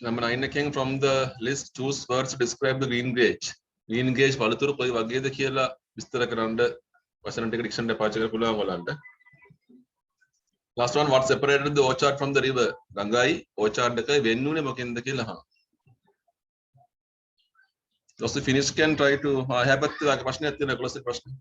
Number 9 came from the list. Choose words to describe the green gauge. Green gauge paluturu koi wageda කියලා විස්තර කරන්න වචන ටික dictionary පාවිච්චි කරලා පුළුවන් ඔයාලන්ට. Last one, what separated the orchard from the river? ගඟයි orchard එකයි වෙන්නුනේ මොකෙන්ද කියලා අහනවා. Those who finish can try to හැබැයි ඔයාගේ ප්‍රශ්නයක් තියෙනවා 11 ප්‍රශ්න.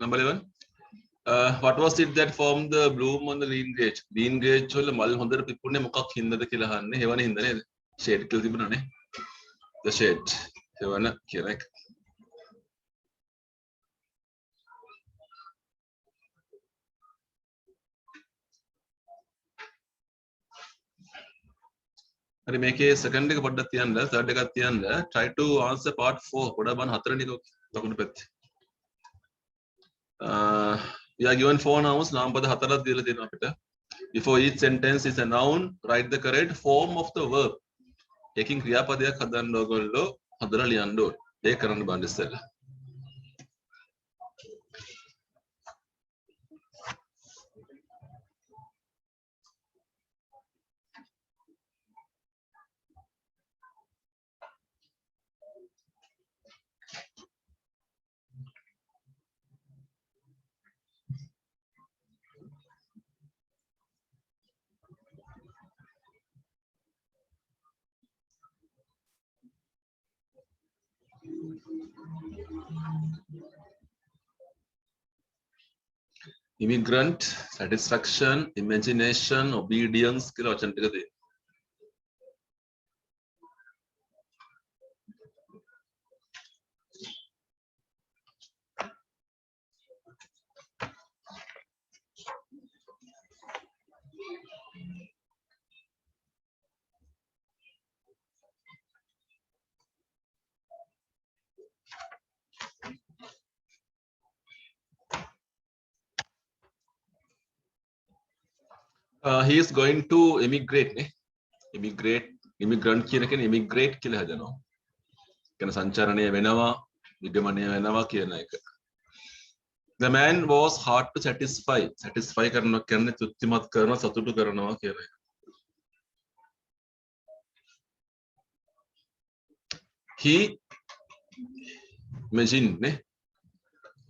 Number 11. What was it that formed the bloom on the green gauge? Green gauge වල මල් හොඳට පිපුණේ මොකක් හින්දාද කියලා අහන්නේ. හේවන හින්දා නේද? shade කියලා තිබුණානේ. The shade. හේවන කියන එක. හරි මේකේ second එක පොඩ්ඩක් තියන්න, third එකක් තියන්න. Try to answer part 4. පොඩ්ඩක් බලන්න හතරවෙනි එක දකුණු පැත්තේ. We are given 4 nouns. නාමපද හතරක් දීලා තියෙනවා අපිට. Before each sentence is a noun, write the correct form of the verb. එකකින් ක්‍රියාපදයක් හදන්න ඕගොල්ලෝ හදලා ලියන්න ඕනේ. ඒක කරන්න බෑ ඉස්සෙල්ලා. Immigrant, satisfaction, imagination, obedience කියලා වචන ටික තියෙනවා. He is going to immigrate නේ. immigrant කියන කෙනේ immigrate කියලා හදනවා. කියන සංචාරණය වෙනවා, විගමනය වෙනවා කියන එක. The man was hard to satisfy. satisfy කරනවා කියන්නේ තෘප්තිමත් කරනවා, සතුටු කරනවා කියන එක. He imagine නේ.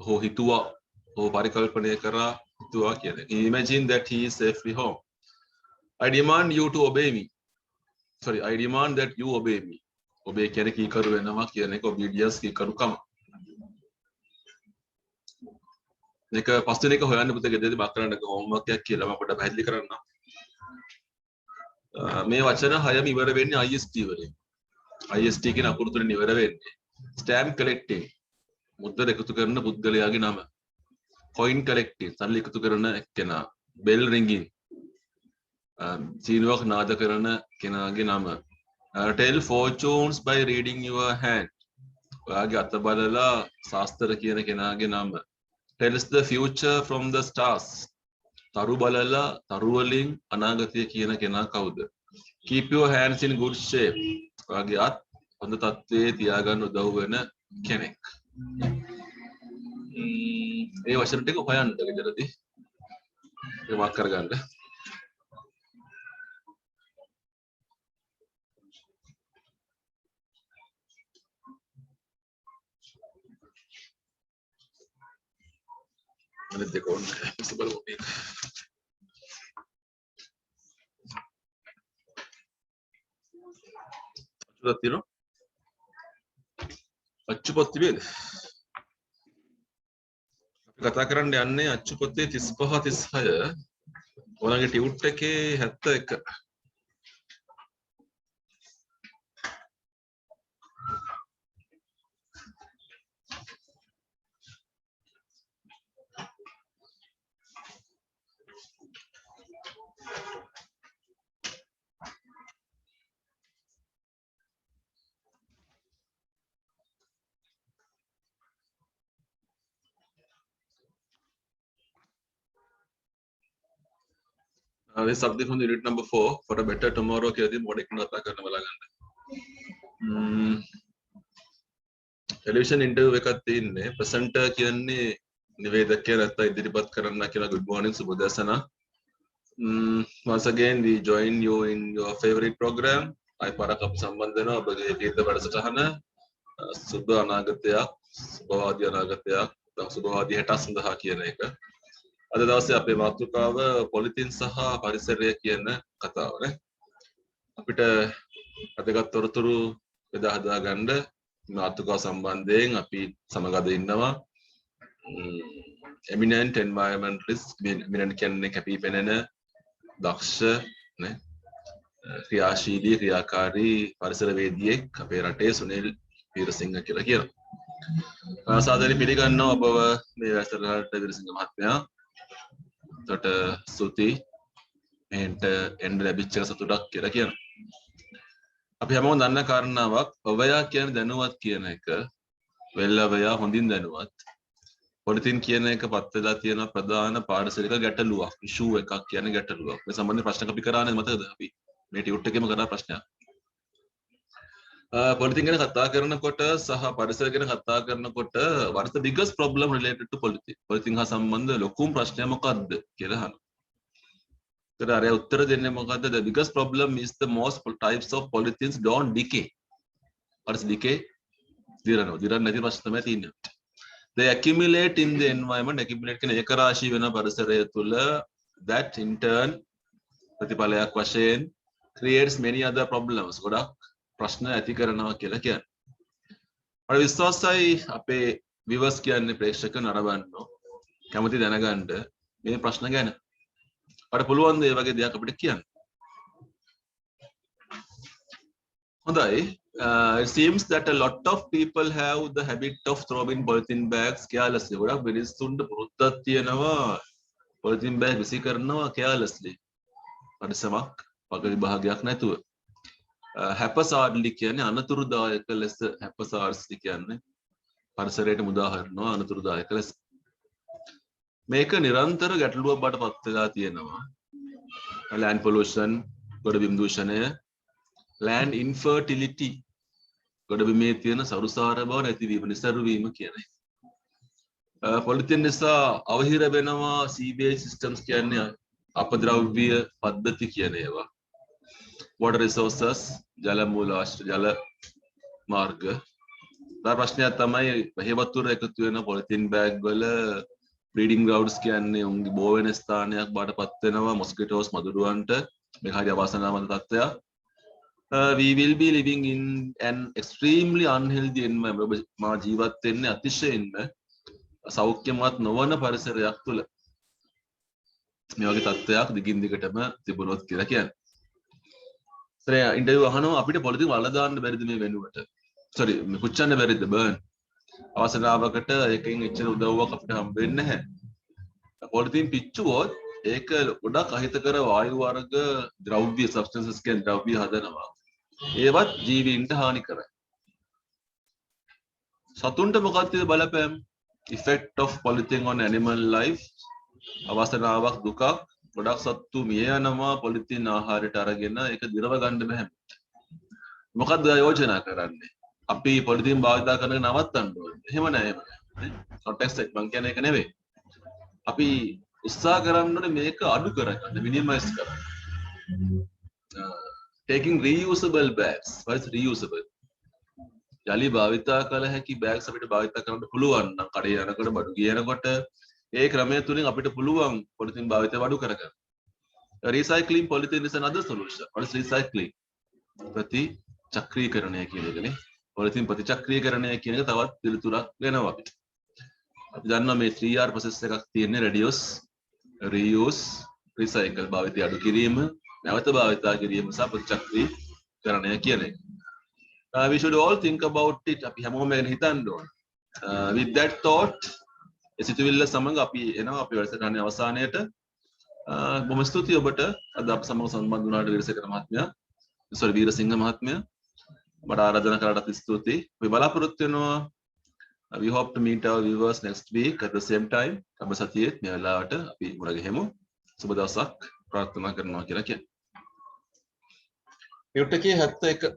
ඔහු හිතුවා, ඔහු පරිකල්පනය කරා හිතුවා කියන එක. He imagined that he is safely home. I demand you to obey me. Sorry, I demand that you obey me. Obey කියන්නේ කීකරු වෙනවා කියන එක. obedience කීකරුකම. මේක පස්වෙනි එක හොයන්න පුතේ ගෙදරදී බක් කරන්න homework එකක් කියලා මම පොඩ්ඩක් පැහැදිලි කරන්නම්. මේ වචන හයම ඉවර වෙන්නේ IST වලින්. IST කියන අකුරු තුනෙන් ඉවර වෙන්නේ. Stamp collecting. මුද්දර එකතු කරන පුද්ගලයාගේ නම. Coin collecting. සල්ලි එකතු කරන එක්කෙනා. Bell ringing. සීනුවක් නාද කරන කෙනාගේ නම. Tell fortunes by reading your hand. ඔයාගේ අත බලලා ශාස්ත්‍ර කියන කෙනාගේ නම. Tells the future from the stars. තරු බලලා තරු වලින් අනාගතය කියන කෙනා කවුද? Keep your hands in good shape. ඔයාගේ අත් හොඳ තත්ත්වයේ තියාගන්න උදව් වෙන කෙනෙක්. ඒ වචන ටික හොයන්න ගෙදරදී. ඒක මාක් කරගන්න. Menit දෙක ඕනේ. ඉස්ස බලමු මේක. අච්චුවක් තියෙනවා? අච්චුපොත් තිබේද? අපි කතා කරන්න යන්නේ අච්චුපොත්තේ 35 36. ඔයාලගේ ටියුට් එකේ 71. This subject from unit number 4 for a better tomorrow කියලා තියෙන මොඩෙක් කතා කරන්න බලා ගන්න. ටෙලිවිෂන් ඉන්ටර්විව් එකක් තියෙන්නේ. ප්‍රසන්ටර් කියන්නේ නිවේදකයා නැත්නම් ඉදිරිපත් කරන්න කියලා. good morning සුබදසන. Once again we join you in your favorite program. අය පාරක් අපි සම්බන්ධ වෙනවා ඔබගේ ගීත වැඩසටහන. සුබ අනාගතයක්, සුබවාදී අනාගතයක්, සුබවාදී හෙට සඳහා කියන එක. අද දවසේ අපේ මාතෘකාව පොලිතින් සහ පරිසරය කියන කතාව නේ. අපිට අදගත් තොරතුරු බෙදා හදා ගන්න මාතෘකාව සම්බන්ධයෙන් අපි සමග අද ඉන්නවා. eminent environmentalist eminent කියන්නේ කැපිපෙනෙන දක්ෂ නේ ක්‍රියාශීලී ක්‍රියාකාරී පරිසරවේදියෙක් අපේ රටේ සුනිල් වීරසිංහ කියලා කියනවා. සාදරයෙන් පිළිගන්නවා ඔබව මේ වැඩසටහනට වීරසිංහ මහත්මයා. තොට ස්තුති මෙන්ට එන්න ලැබිච්ච සතුටක් කියලා කියනවා. අපි හැමෝම දන්න කාරණාවක් ඔබයා කියන්නේ දැනුවත් කියන එක. වෙල්ලවයා හොඳින් දැනුවත්. පොලිතින් කියන එක පත් වෙලා තියෙන ප්‍රධාන පාරිසරික ගැටලුවක්. ඉෂුව එකක් කියන්නේ ගැටලුවක්. මේ සම්බන්ධ ප්‍රශ්න අපි කරානේ මතකද අපි මේ ටියුට් එකේම කරා ප්‍රශ්නයක්. පොලිතින් ගැන කතා කරනකොට සහ පරිසර ගැන කතා කරනකොට what is the biggest problem related to politics? Polythene හා සම්බන්ධ ලොකුම ප්‍රශ්නය මොකක්ද කියලා අහනවා. ඒකට අර උත්තර දෙන්නේ මොකද්ද? The biggest problem is the most types of polythenes don't decay. What is decay? දිරන නැති ප්‍රශ්න තමයි තියෙන්නේ. They accumulate in the environment. Accumulate කියන ඒක රාශී වෙන පරිසරය තුල that in turn ප්‍රතිඵලයක් වශයෙන් creates many other problems. ගොඩක් ප්‍රශ්න ඇති කරනවා කියලා කියන්නේ. මට විශ්වාසයි අපේ viewers කියන්නේ ප්‍රේක්ෂක නරඹන්නෝ කැමති දැනගන්න මේ ප්‍රශ්න ගැන. අපට පුළුවන් ද මේ වගේ දෙයක් අපිට කියන්න. හොඳයි. It seems that a lot of people have the habit of throwing polythene bags carelessly. ගොඩක් මිනිස්සුන්ට පුරුද්දක් තියෙනවා polythene bag විසි කරනවා carelessly. පරිස්සමක් වග විභාගයක් නැතුව. haphazardly කියන්නේ අනතුරුදායක ලෙස. haphazardly කියන්නේ පරිසරයට මුදා හරිනවා අනතුරුදායක ලෙස. මේක නිරන්තර ගැටලුවක් බවට පත් වෙලා තියෙනවා. land pollution, ගොඩබිම් දූෂණය, land infertility, ගොඩබිමේ තියෙන සරුසාර බව නැතිවීම, නිසරු වීම කියන එක. පොලිතින් නිසා අවහිර වෙනවා sewage systems කියන්නේ අපද්‍රව්‍ය පද්ධති කියන ඒවා. water resources, ජල මූලාශ්‍ර ජල මාර්ග. ප්‍රශ්නයක් තමයි හේවතුර එකතු වෙන පොලිතින් බෑග් වල breeding grounds කියන්නේ උන්ගේ බෝ වෙන ස්ථානයක් බාටපත් වෙනවා මොස්කිටෝස් මදුරුවන්ට. මේක හරි අවාසනාවන්ත තත්ත්වයක්. We will be living in an extremely unhealthy environment. මා ජීවත් වෙන්නේ අතිශයින්ම සෞඛ්‍යමත් නොවන පරිසරයක් තුල. මේ වගේ තත්ත්වයක් දිගින් දිගටම තිබුණොත් කියලා කියන්නේ. ඉන්ටර්විව් අහනවා අපිට පොලිතින් වල දාන්න බැරිද මේ වෙනුවට? සෝරි පුච්චන්න බැරිද බර්න්? අවසනාවකට එකකින් එච්චර උදව්වක් අපිට හම්බ වෙන්නේ නැහැ. පොලිතින් පිච්චුවොත් ඒක ගොඩක් අහිතකර වායු වර්ග ද්‍රව්‍ය substances කියන ද්‍රව්‍ය හදනවා. ඒවත් ජීවීන්ට හානි කරයි. සතුන්ට මොකක්ද බලපෑම? effect of polythene on animal life. අවස්ථාවක් දුකක් ගොඩක් සත්තු මිය යනවා පොලිතින් ආහාරයට අරගෙන ඒක දිරව ගන්න බෑ. මොකද්ද යෝජනා කරන්නේ? අපි පොලිතින් භාවිත කරන එක නවත්තන්න ඕනේ. එහෙම නෑ. කොන්ටෙක්ස්ට් එක මං කියන්නේ ඒක නෙවෙයි. අපි උත්සාහ කරන්න ඕනේ මේක අඩු කරගන්න, මිනිමයිස් කරන්න. Taking reusable bags. What is reusable? යලි භාවිතා කළ හැකි බෑග්ස් අපිට භාවිතා කරන්න පුළුවන් නම් කඩේ යනකොට බඩු ගියනකොට ඒ ක්‍රමය තුලින් අපිට පුළුවන් පොලිතින් භාවිතය අඩු කරගන්න. Recycling polythene is another solution. What is recycling? ප්‍රතිචක්‍රීකරණය කියන එකනේ. පොලිතින් ප්‍රතිචක්‍රීකරණය කියන එක තවත් පිළිතුරක් වෙනවා අපිට. අපි දන්නවා මේ 3R process එකක් තියෙන්නේ reduce, reuse, recycle භාවිතය අඩු කිරීම, නැවත භාවිතා කිරීම සහ ප්‍රතිචක්‍රීකරණය කියන එක. We should all think about it. අපි හැමෝම ගැන හිතන්න ඕන. With that thought, සිතුවිල්ල සමග අපි එනවා අපි වැඩසටහනේ අවසානයේට. බොහොම ස්තුතියි ඔබට අද අප සමග සම්බන්ධ වුණාට වීරසිංහ මහත්මයා. මට ආරාධනා කරාට ස්තුතියි. අපි බලාපොරොත්තු වෙනවා we hope to meet our viewers next week at the same time. අප සතියේ මේ වෙලාවට අපි මුණ ගැහෙමු. සුබ දවසක් ප්‍රාර්ථනා කරනවා කියලා කියන්නේ. මියුට් එකේ 71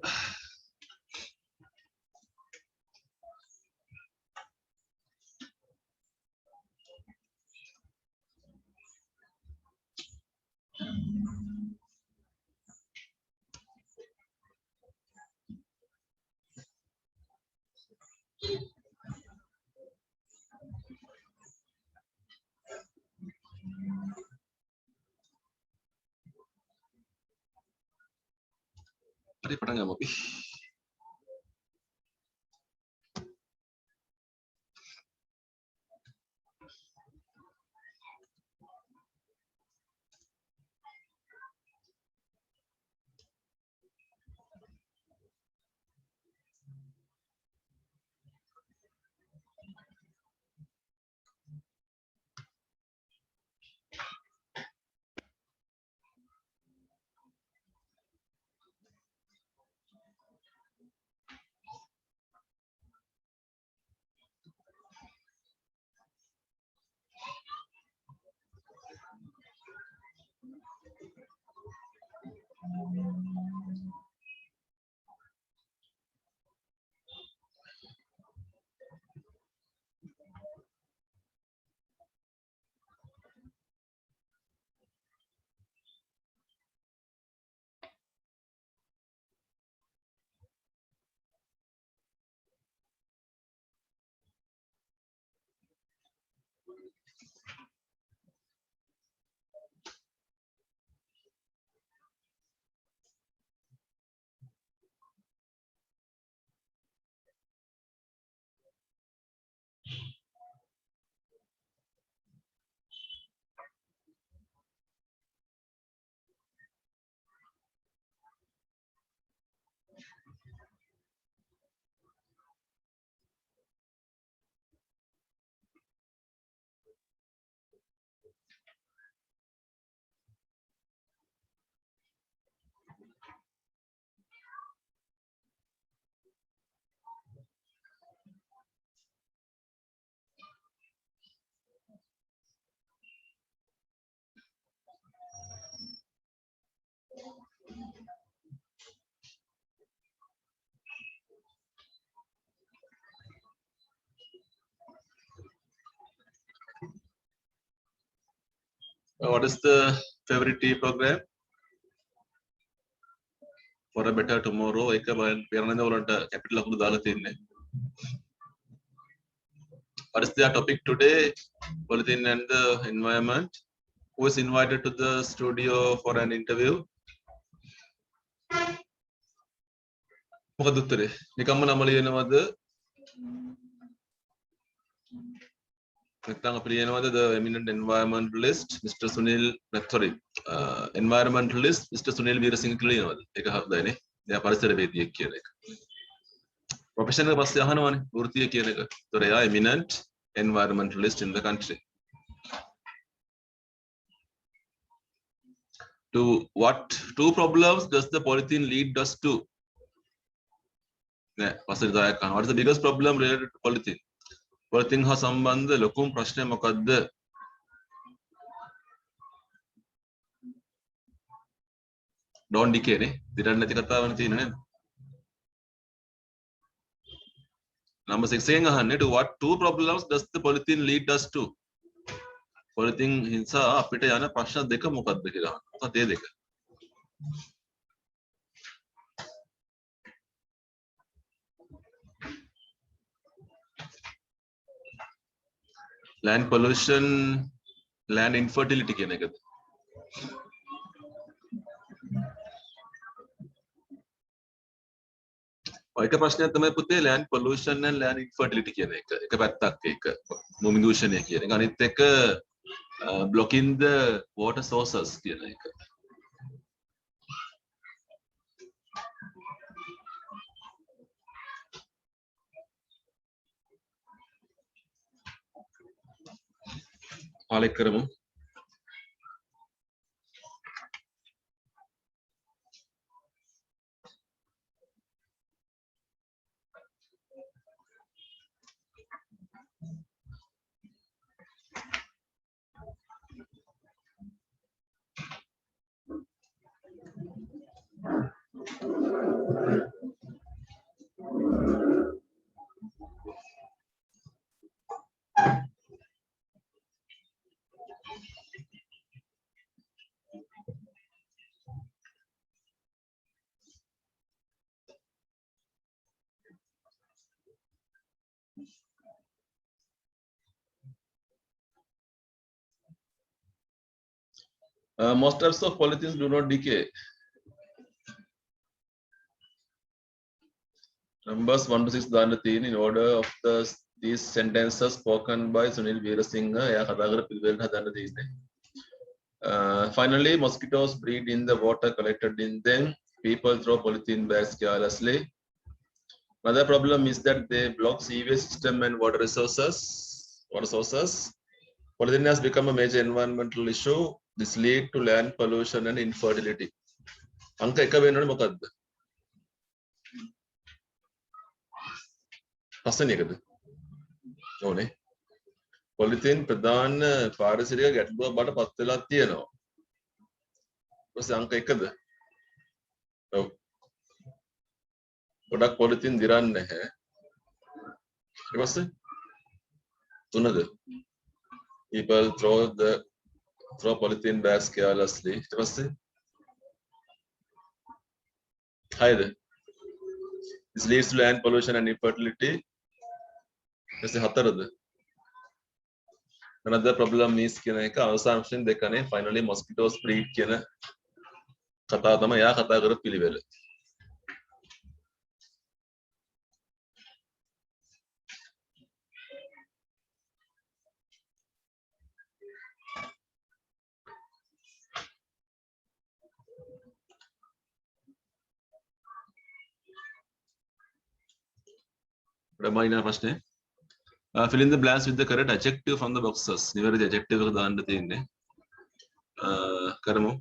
Mari pernah nggak Mopi? What is the favorite tea program? For a better tomorrow, එක පෙරණද වලට කැපිටල් ලකුණු දාලා තින්නේ. What is their topic today? Polythene and the environment. Who is invited to the studio for an interview? මොකද උත්තරේ? නිකම්ම නම ලියනවද? නැත්නම් අපි ලියනවද the eminent environmentalist Mr. Sunil environmentalist Mr. Sunil Veerasinghe කියලා ලියනවද? ඒක හරියනේ. එයා පරිසරවේදියෙක් කියන එක. ප්‍රොෆෙෂන් එක පස්සේ අහනවනේ වෘත්තිය කියන එක. ඒතොර එයා eminent environmentalist in the country. To what two problems does the polythene lead us to? What is the biggest problem related to polythene? Polythene has sambandh lokum prashne මොකද්ද? Don't decay නේ. දිරන්නේ නැති කතාවනේ තියෙන්නේ නේද? Number 6 එකෙන් අහන්නේ to what two problems does the polythene lead us to? Polythene නිසා අපිට යන ප්‍රශ්න දෙක මොකක්ද කියලා අහනවා. මොකක්ද ඒ දෙක? Land pollution, land infertility කියන එකද? ඔයක ප්‍රශ්නයක් තමයි පුතේ land pollution and land infertility කියන එක. එක පැත්තක් ඒක භූමි දූෂණය කියන එක. අනිත් එක blocking the water sources කියන එක. ආලෙක් කරමු. Most types of polythenes do not decay. Numbers 1 to 6 දාන්න තියෙන in order of these sentences spoken by Sunil Veerasinghe. එයා කතා කර පිළිවෙලට හදන්න තියෙන්නේ. Finally, mosquitoes breed in the water collected in them. People throw polythene bags carelessly. Another problem is that they block sewage system and water sources. Polythene has become a major environmental issue. This lead to land pollution and infertility. අංක 1 වෙනවනේ මොකද්ද? පස්වෙනි එකද? ඕනේ. Polythene ප්‍රධාන පාරිසරික ගැටලුවක් බවට පත් වෙලා තියෙනවා. ඊපස්සේ අංක 1ද? ඔව්. ගොඩක් පොලිතීන් දිරන්නේ නැහැ. ඊපස්සේ 3ද? People throw polythene bags carelessly. ඊපස්සේ 6ද? This leads to land pollution and infertility. ඊපස්සේ 4ද? Another problem is කියන එක අවසාන වශයෙන් දෙකනේ. Finally mosquitoes breed කියන කතාව තමයි යා කතා කරපු පිළිවෙල. Ramana ප්‍රශ්නේ. Fill in the blanks with the correct adjective from the boxes. නිවැරදි adjective එක දාන්න තියෙන්නේ. කරමු.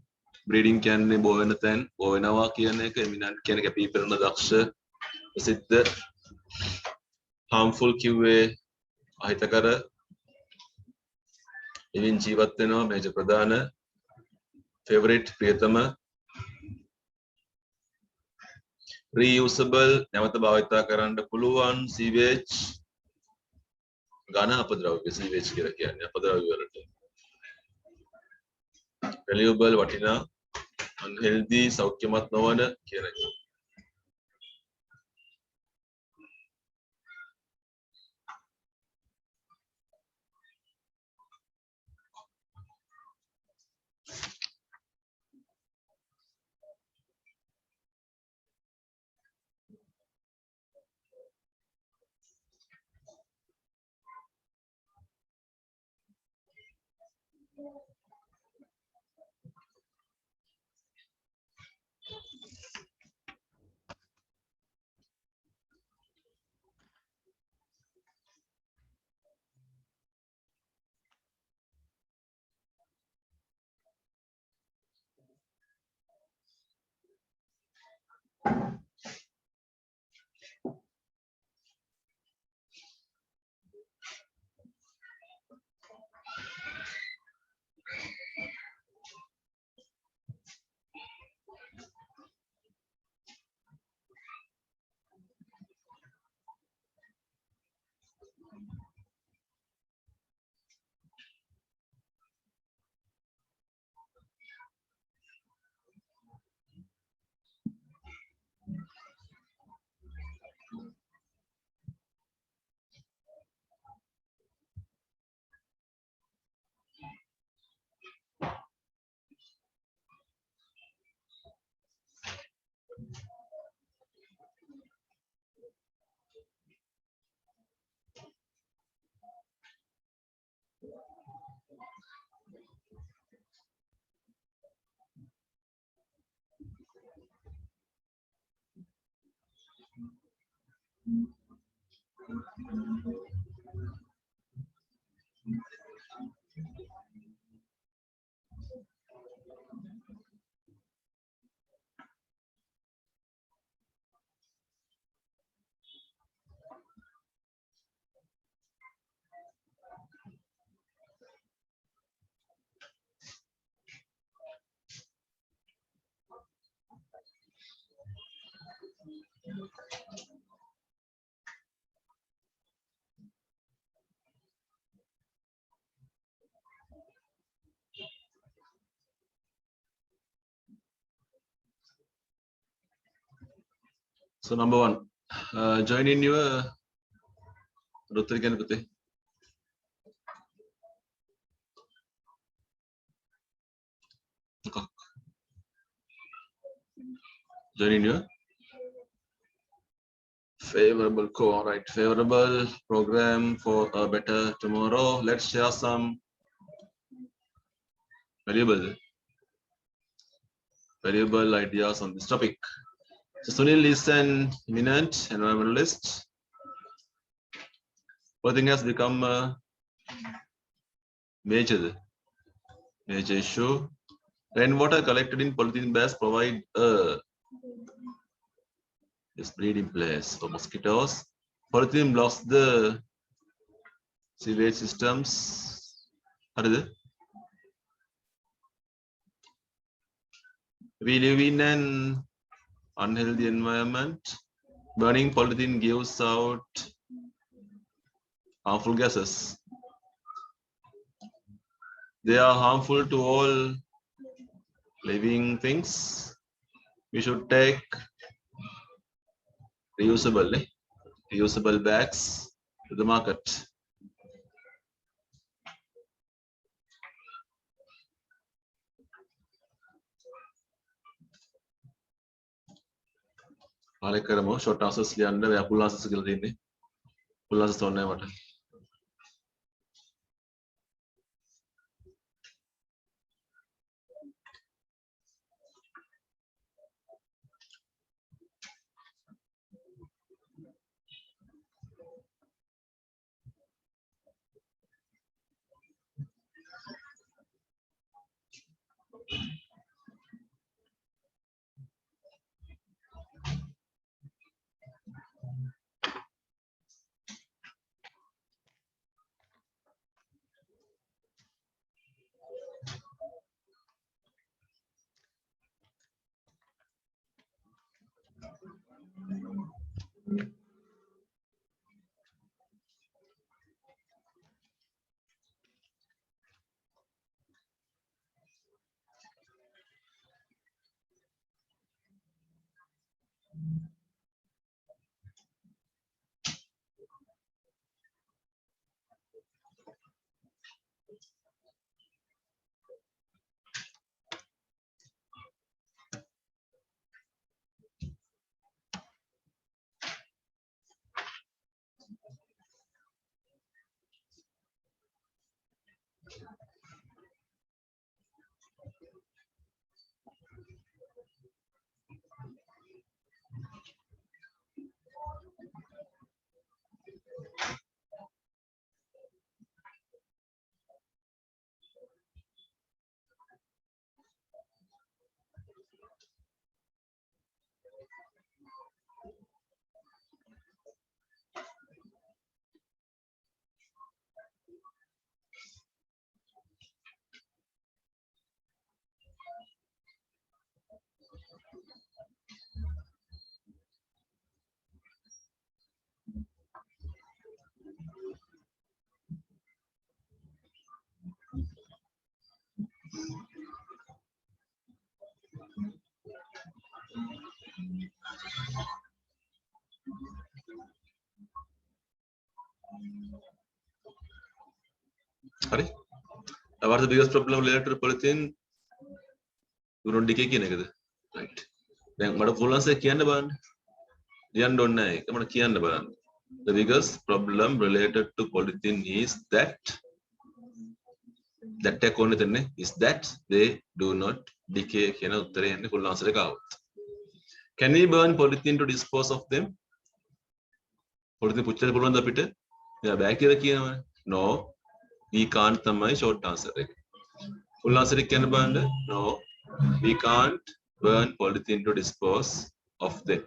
Breeding කියන්නේ බෝ වෙන තැන්, බෝ වෙනවා කියන එක, eminent කියන එක පීපරන දක්ෂ, ප්‍රසිද්ධ, harmful කිව්වේ අහිතකර, ඉවින් ජීවත් වෙනවා මේජ ප්‍රධාන, favorite ප්‍රියතම, reusable නැවත භාවිතා කරන්න පුළුවන්, sewage ඝන අපද්‍රව්‍ය sewage කියලා කියන්නේ අපද්‍රව්‍ය වලට, valuable වටිනා, unhealthy සෞඛ්‍යමත් නොවන කියන එක. So number one, join in your Rutrikan Putih. Join in your favorable core, right? Favorable program for a better tomorrow. Let's share some valuable ideas on this topic. So Sunil is an eminent environmentalist. Polluting has become a major issue. Rainwater collected in polythene bags provide this breeding place for mosquitoes. Polythene blocks the sewage systems. What is it? We live in an unhealthy environment. Burning polythene gives out harmful gases. They are harmful to all living things. We should take reusable bags to the market. Short answers full answers full answers What's the biggest problem related to polythene? You don't decay කියන එකද? Right. දැන් මට full answer කියන්න බලන්න. ලියන්න ඕනේ නැහැ. ඒක මට කියන්න බලන්න. The biggest problem related to polythene is that එක ඕනේ දෙන්නේ is that they do not decay කියන උත්තරේ යන්නේ full answer එක આવුත්. Can we burn polythene to dispose of them? polythene පුච්චන්න පුළුවන්ද අපිට? එයා බෑ කියලා කියනවනේ. No, we can't තමයි short answer එක. full answer එක කියන්න බලන්න. No, we can't burn polythene to dispose of them.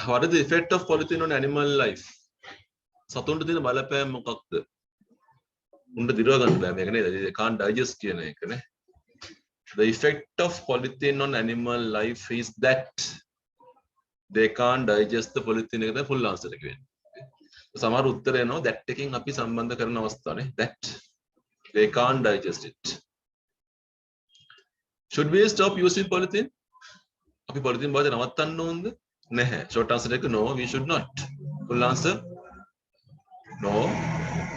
What is the effect of polythene on animal life? සතුන්ට දෙන බලපෑම මොකක්ද? උන්ට දිරව ගන්න බෑ මේක නේද? They can't digest කියන එක නේ. The effect of polythene on animal life is that they can't digest the polythene එක තමයි full answer එක වෙන්නේ. සමහර උත්තර එනවා that එකෙන් අපි සම්බන්ධ කරන අවස්ථානේ that they can't digest it. Should we stop using polythene? අපි polythene භාවිතය නවත්තන්න ඕනද? නැහැ. Short answer එක no, we should not. Full answer no,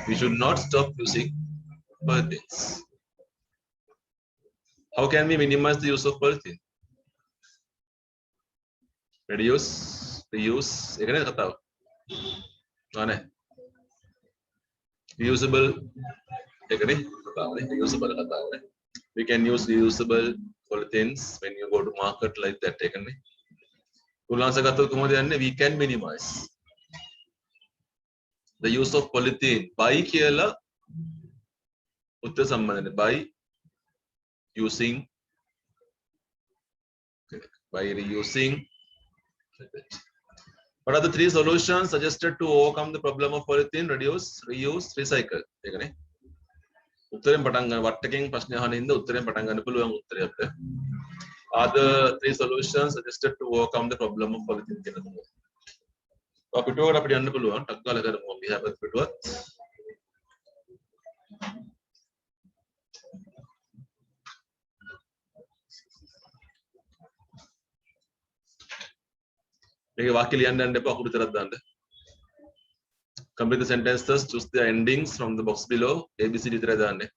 we should not stop using polythenes. How can we minimize the use of polythene? Reduce, reuse, එක නේද කතාව? නේ. Reusable එක නේ කතාව නේ. Reusable කතාව නේ. We can use reusable polythenes when you go to market like that එක නේ. full answer ගත්තොත් කොහොමද යන්නේ? We can minimize the use of polythene by කියලා උත්තර සම්බන්ධනේ by using by reusing. What are the three solutions suggested to overcome the problem of polythene? Reduce, reuse, recycle. ඒකනේ උත්තරෙන් පටන් ගන්න වට්ටකින් ප්‍රශ්න අහන ඉඳ උත්තරෙන් පටන් ගන්න පුළුවන් උත්තරය අපිට. Are the three solutions suggested to overcome the problem of polythene කියන එක. පිටුවකට අපිට යන්න පුළුවන්. ටක් ගාලා කරමු. We have a පිටුවත්. මේක වාක්‍ය ලියන්න යන්න එපා අකුරු විතරක් දාන්න. Complete the sentences, choose the endings from the box below. ABCD විතරයි දාන්නේ.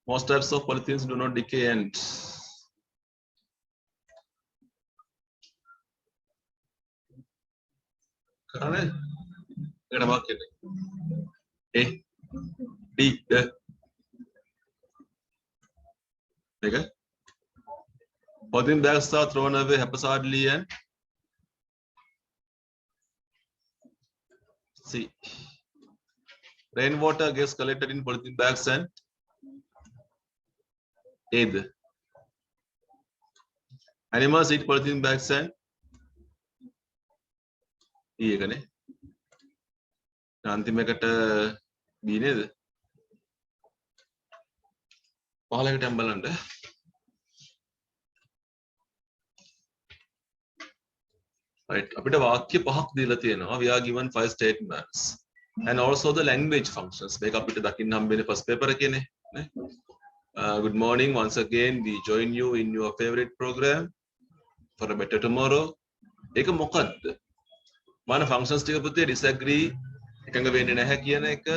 Most types of polythenes do not decay and කරන්නේ එකට මාක් කියන්නේ A D මේක polythene bags are thrown away haphazardly and C rainwater gets collected in polythene bags and either animals eat polythene bags and ඊයකනේ අන්තිමකට B නේද 15කට යම් බලන්න right අපිට වාක්‍ය පහක් දීලා තියෙනවා we are given 5 statements and also the language functions මේක අපිට දකින්න හම්බෙන්නේ first paper එකේනේ නේ good morning once again we join you in your favorite program for a better tomorrow ඒක මොකද්ද මාන functions ටික පුතේ disagree එකඟ වෙන්නේ නැහැ කියන එක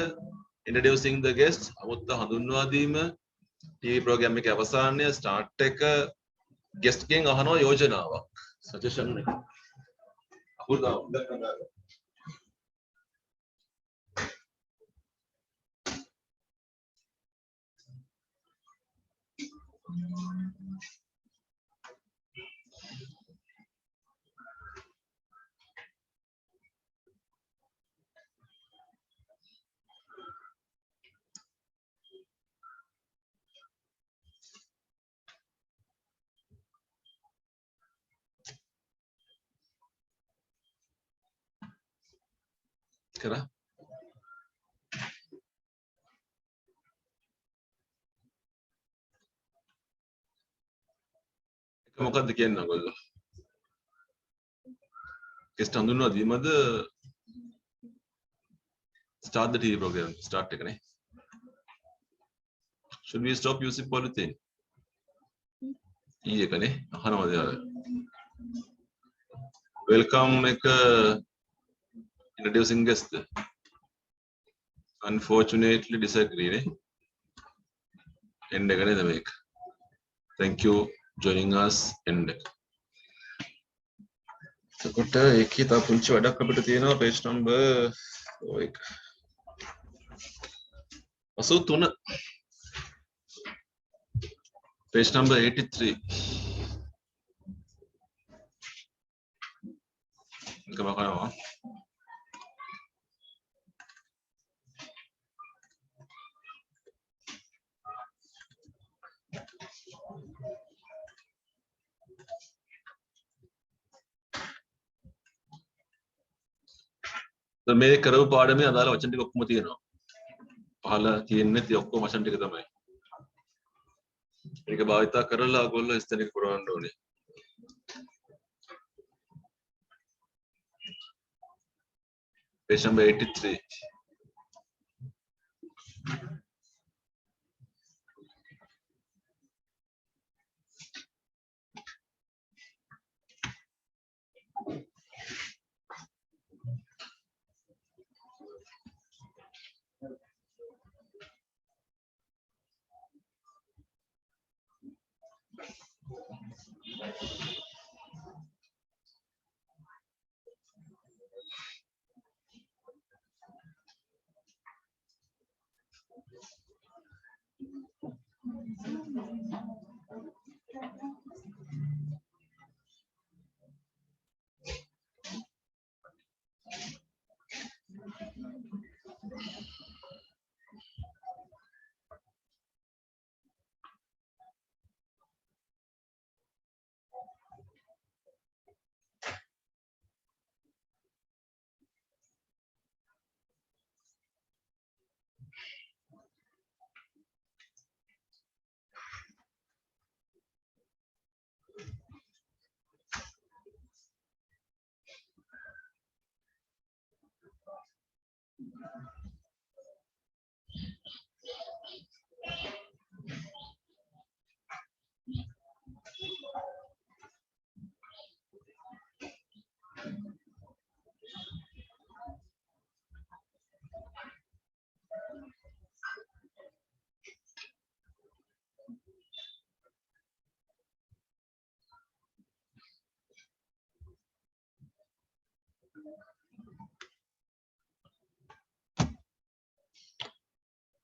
introducing the guest අමුත්ත හඳුන්වා දීම TV program එකේ අවසානයේ start එක guest ගෙන් අහනවා යෝජනාවක් suggestion එක අහුල් දාන්න කරා එක මොකක්ද කියන්නේ ඔයගොල්ලෝ ගෙස්ට් හඳුන්වා දීමද start the TV program start එකනේ should we stop using polythene එකනේ අහනවාද යාර welcome එක introducing guest unfortunately disagree නේ end එකනේ මේක thank you joining us end එක එතකොට ඒකේ තව පුංචි වැඩක් අපිට තියෙනවා page number ඔය එක 83 page number 83 එක බලනවා මේ කරපු පාඩමේ අදාළ වචන ටික ඔක්කොම තියෙනවා. පහළ තියෙන්නේ ඔක්කොම වචන ටික තමයි. ඒක භාවිතා කරලා ඔයගොල්ලෝ ස්ථනික පුරවන්න ඕනේ. page number 83.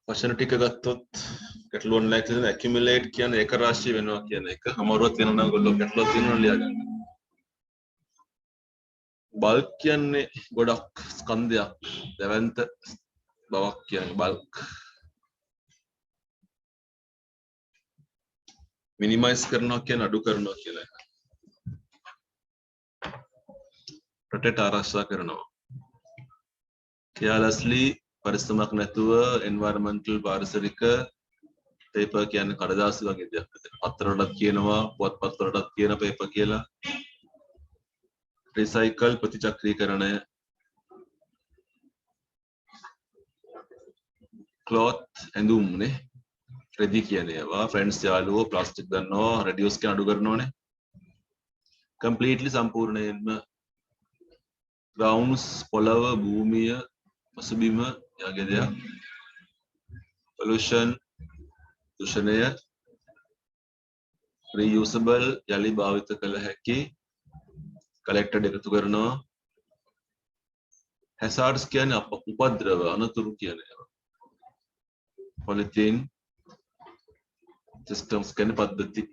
වචන ටික ගත්තොත් ගැටලුවක් නැහැ කියලා accumulate කියන්නේ ඒක රාශිය වෙනවා කියන එක. අමාරුවක් තියෙනවා නම් ඔයගොල්ලෝ ගැටලුවක් තියෙනවා ලියා ගන්න. bulk කියන්නේ ගොඩක් ස්කන්ධයක්. දැවැන්ත බවක් කියන්නේ bulk. minimize කරනවා කියන්නේ අඩු කරනවා කියලා එකක්. protect ආරක්ෂා කරනවා. carelessly පරිස්සමක් නැතුව environmental පාරිසරික paper කියන්නේ කඩදාසි වගේ දෙයක්. පත්‍ර වලට කියනවා පුවත්පත් වලට කියන paper කියලා. recycle ප්‍රතිචක්‍රීකරණය. cloth ඇඳුම් නේ. රෙදි කියන ඒවා friends යාළුවෝ plastic ගන්නවා reduce කියන අඩු කරනවානේ. completely සම්පූර්ණයෙන්ම grounds පොළව භූමිය පසුබිම යගේ දෙයක් pollution දූෂණය reusable යලි භාවිත කළ හැකි collected එකතු කරනවා hazards කියන්නේ උපද්‍රව අනතුරු කියන ඒවා polythene systems ගැන පද්ධති.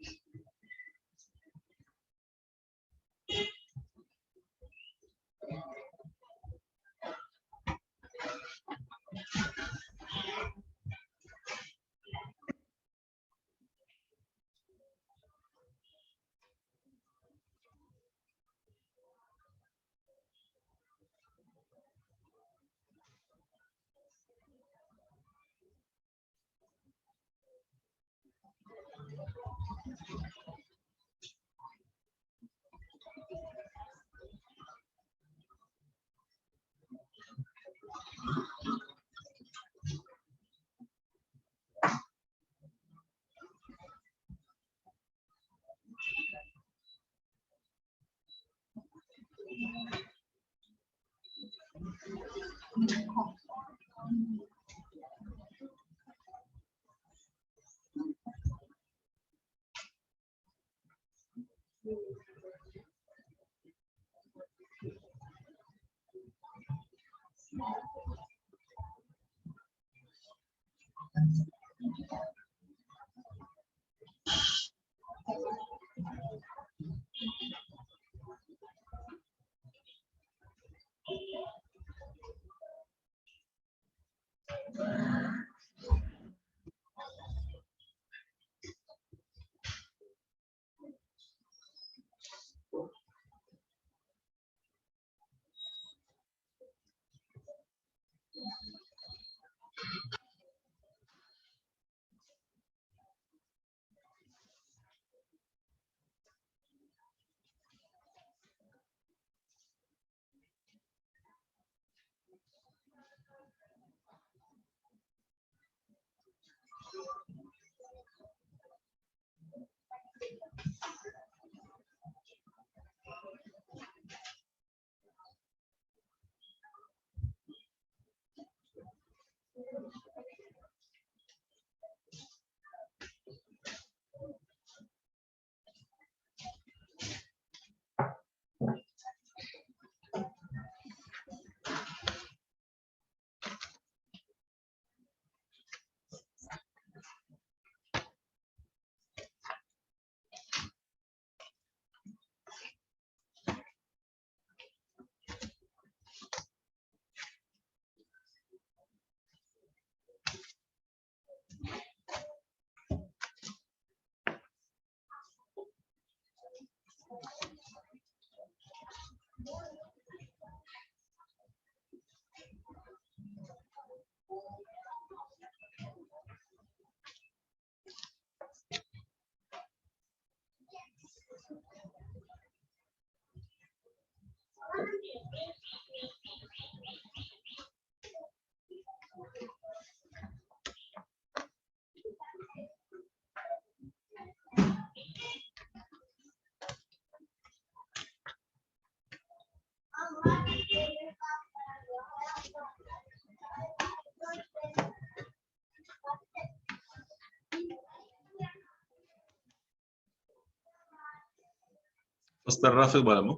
First paragraph එක බලමු.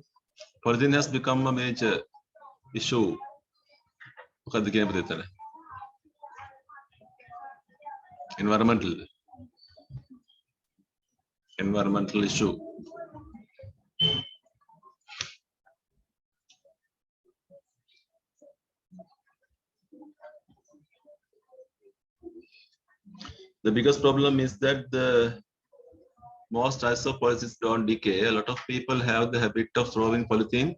Polythene has become a major issue. මොකද්ද කියන පදේ එතන? Environmental issue. The biggest problem is that the most types of polythene don't decay. A lot of people have the habit of throwing polythene